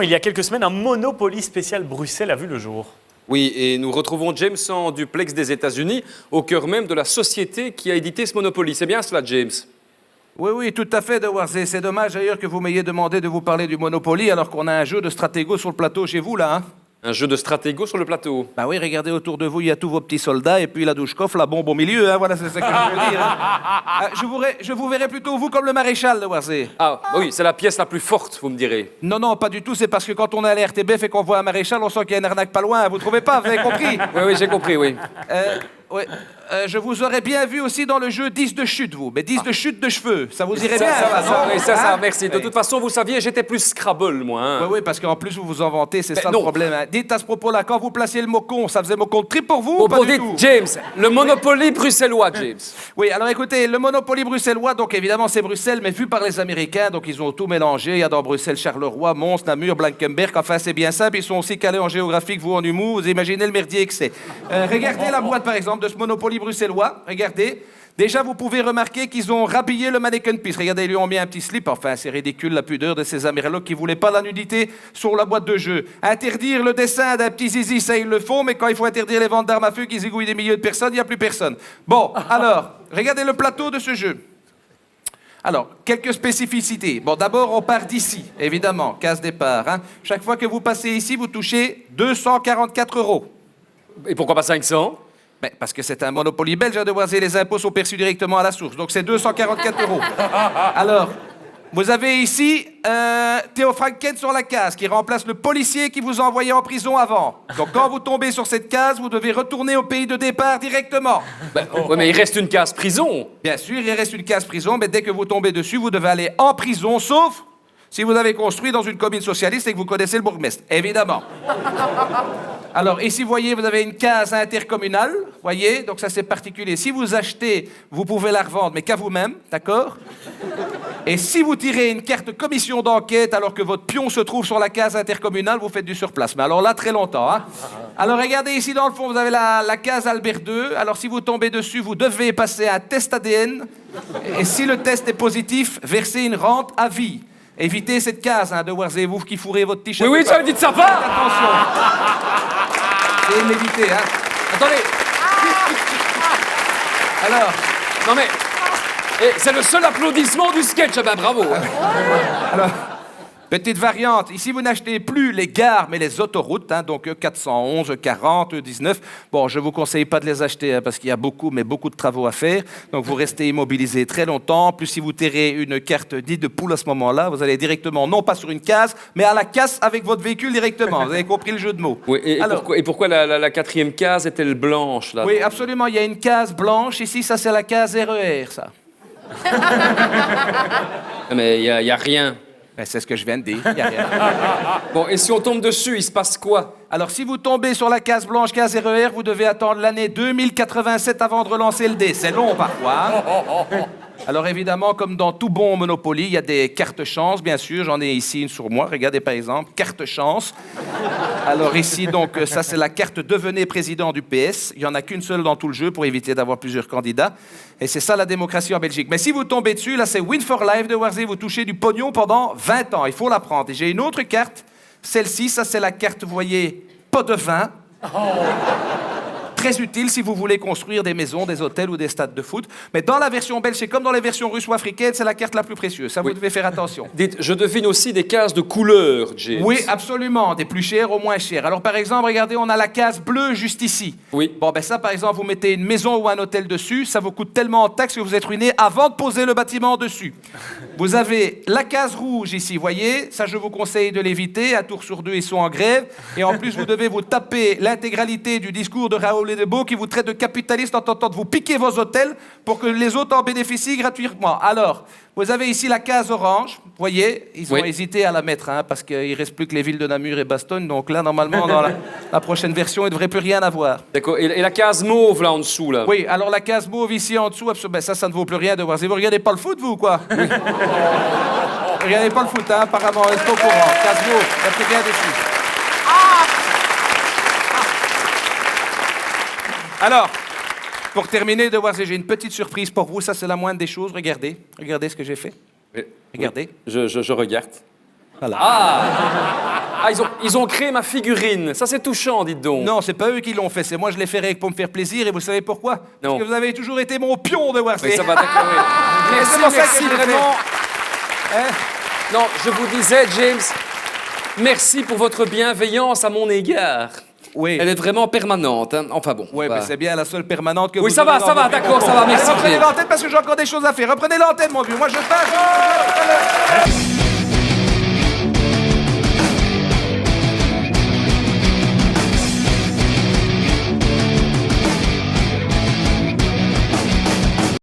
Il y a quelques semaines, un Monopoly spécial Bruxelles a vu le jour. Oui, et nous retrouvons James en duplex des États-Unis, au cœur même de la société qui a édité ce Monopoly. C'est bien cela, James? Oui, tout à fait, De Warzé. C'est dommage d'ailleurs que vous m'ayez demandé de vous parler du Monopoly alors qu'on a un jeu de stratégo sur le plateau chez vous, là. Hein. Un jeu de stratégo sur le plateau. Bah oui, regardez autour de vous, il y a tous vos petits soldats et puis la douche-coffre, la bombe au milieu, hein, voilà, c'est ça que je veux dire. Hein. Je vous verrai plutôt, vous, comme le maréchal, De Warzé. Ah, oui, c'est la pièce la plus forte, vous me direz. Non, pas du tout, c'est parce que quand on est à la RTBF et qu'on voit un maréchal, on sent qu'il y a une arnaque pas loin, vous trouvez pas, vous avez compris? Oui, j'ai compris, oui. Je vous aurais bien vu aussi dans le jeu 10 de chute, vous. Mais 10 de chute de cheveux, ça vous irait bien, Oui, ça, hein? merci. De toute façon, vous saviez, j'étais plus Scrabble, moi. Hein. Oui, parce qu'en plus, vous vous en vantez, c'est ça non. le problème. Hein. Dites à ce propos-là, quand vous placiez le mot con, ça faisait mot con de trip pour vous ou pas Bon, du dites, tout? James, le Monopoly bruxellois, James. Oui, alors écoutez, le Monopoly bruxellois, donc évidemment c'est Bruxelles, mais vu par les Américains, donc ils ont tout mélangé. Il y a dans Bruxelles Charleroi, Mons, Namur, Blankenberg, enfin c'est bien simple. Ils sont aussi calés en géographique, vous en humour, vous imaginez le merdier que c'est. Regardez la boîte par exemple de ce Monopoly bruxellois, regardez. Déjà, vous pouvez remarquer qu'ils ont rhabillé le mannequin piece. Regardez, ils lui ont mis un petit slip. Enfin, c'est ridicule, la pudeur de ces Amérindiens qui ne voulaient pas la nudité sur la boîte de jeu. Interdire le dessin d'un petit zizi, ça, ils le font, mais quand il faut interdire les ventes d'armes à feu qui zigouillent des milliers de personnes, il n'y a plus personne. Bon, alors, regardez le plateau de ce jeu. Alors, quelques spécificités. Bon, d'abord, on part d'ici, évidemment, case départ. Hein. Chaque fois que vous passez ici, vous touchez 244 €. Et pourquoi pas 500? Ben, parce que c'est un Monopoly belge, De Warzé, les impôts sont perçus directement à la source. Donc c'est 244 €. Alors, vous avez ici Théo Franken sur la case, qui remplace le policier qui vous a envoyé en prison avant. Donc quand vous tombez sur cette case, vous devez retourner au pays de départ directement. Oui, mais il reste une case prison. Bien sûr, il reste une case prison, mais dès que vous tombez dessus, vous devez aller en prison, sauf si vous avez construit dans une commune socialiste et que vous connaissez le bourgmestre, évidemment. Alors, ici, vous voyez, vous avez une case intercommunale, voyez, donc ça, c'est particulier. Si vous achetez, vous pouvez la revendre, mais qu'à vous-même, d'accord? Et si vous tirez une carte commission d'enquête alors que votre pion se trouve sur la case intercommunale, vous faites du surplace. Mais alors là, très longtemps, hein? Alors, regardez ici, dans le fond, vous avez la case Albert II. Alors, si vous tombez dessus, vous devez passer un test ADN. Et si le test est positif, versez une rente à vie. Évitez cette case, hein, De Warzé, vous qui fourrez votre t-shirt. Oui, ça veut dire que ça va. Attention. C'est de l'éviter, hein. Attendez. Alors, Non mais... c'est le seul applaudissement du sketch, ben bravo. alors, petite variante. Ici, vous n'achetez plus les gares, mais les autoroutes, hein, donc 411, 40, 19. Bon, je ne vous conseille pas de les acheter hein, parce qu'il y a beaucoup de travaux à faire. Donc, vous restez immobilisé très longtemps. Plus, si vous terrez une carte dite de poule à ce moment-là, vous allez directement, non pas sur une case, mais à la casse avec votre véhicule directement. Vous avez compris le jeu de mots. Oui, et pourquoi la quatrième case est-elle blanche, là? Oui, absolument. Il y a une case blanche. Ici, ça, c'est la case RER, ça. Mais il y a rien. Ben, c'est ce que je viens de dire. Il y a rien. Bon, et si on tombe dessus, il se passe quoi? Alors, si vous tombez sur la case blanche, case RER, vous devez attendre l'année 2087 avant de relancer le dé. C'est long, parfois. Hein? Alors, évidemment, comme dans tout bon Monopoly, il y a des cartes chance, bien sûr. J'en ai ici une sur moi. Regardez, par exemple, carte chance. Alors, ici, donc, ça, c'est la carte devenez président du PS. Il n'y en a qu'une seule dans tout le jeu pour éviter d'avoir plusieurs candidats. Et c'est ça, la démocratie en Belgique. Mais si vous tombez dessus, là, c'est Win for Life De Warzé. Vous touchez du pognon pendant 20 ans. Il faut la prendre. Et j'ai une autre carte. Celle-ci, ça, c'est la carte, vous voyez, pot de vin. Très utile si vous voulez construire des maisons, des hôtels ou des stades de foot. Mais dans la version belge, c'est comme dans les versions russes ou africaines, c'est la carte la plus précieuse. Ça, vous devez faire attention. Dites, je devine aussi des cases de couleur, James. Oui, absolument. Des plus chères aux moins chères. Alors, par exemple, regardez, on a la case bleue juste ici. Oui. Bon, ben ça, par exemple, vous mettez une maison ou un hôtel dessus, ça vous coûte tellement en taxes que vous êtes ruiné avant de poser le bâtiment dessus. Vous avez la case rouge ici, voyez. Ça, je vous conseille de l'éviter. Un tour sur deux, ils sont en grève. Et en plus, vous devez vous taper l'intégralité du discours de Raoul Edebo qui vous traite de capitaliste en tentant de vous piquer vos hôtels pour que les autres en bénéficient gratuitement. Alors, vous avez ici la case orange, vous voyez, ils ont hésité à la mettre, hein, parce qu'il ne reste plus que les villes de Namur et Bastogne, donc là, normalement, dans la prochaine version, il ne devrait plus rien avoir. D'accord, et la case mauve, là, en dessous, là? Oui, alors la case mauve ici en dessous, ben ça ne vaut plus rien de voir. Vous regardez pas le foot, vous, ou quoi? Oui. Vous regardez pas le foot, hein, apparemment, restez au courant. Case mauve, il n'y a plus rien dessus. Alors, pour terminer, De Warzé, j'ai une petite surprise pour vous. Ça, c'est la moindre des choses. Regardez. Regardez ce que j'ai fait. Oui. Regardez. Je regarde. Voilà. Ah! Ah, ils ont créé ma figurine. Ça, c'est touchant, dites donc. Non, c'est pas eux qui l'ont fait, c'est moi je l'ai fait rien que pour me faire plaisir et vous savez pourquoi? Non. Parce que vous avez toujours été mon pion de voir Mais ça va, d'accord, oui. Merci, c'est pour ça que merci, je l'ai fait. vraiment. Hein? Non, je vous disais, James, merci pour votre bienveillance à mon égard. Oui. Elle est vraiment permanente. Hein. Enfin bon. Oui, bah. mais c'est bien la seule permanente que Oui, vous ça va, aurez dans votre vie. d'accord, ça va, merci. Reprenez l'antenne parce que j'ai encore des choses à faire. Reprenez l'antenne, mon vieux. Moi, je pars.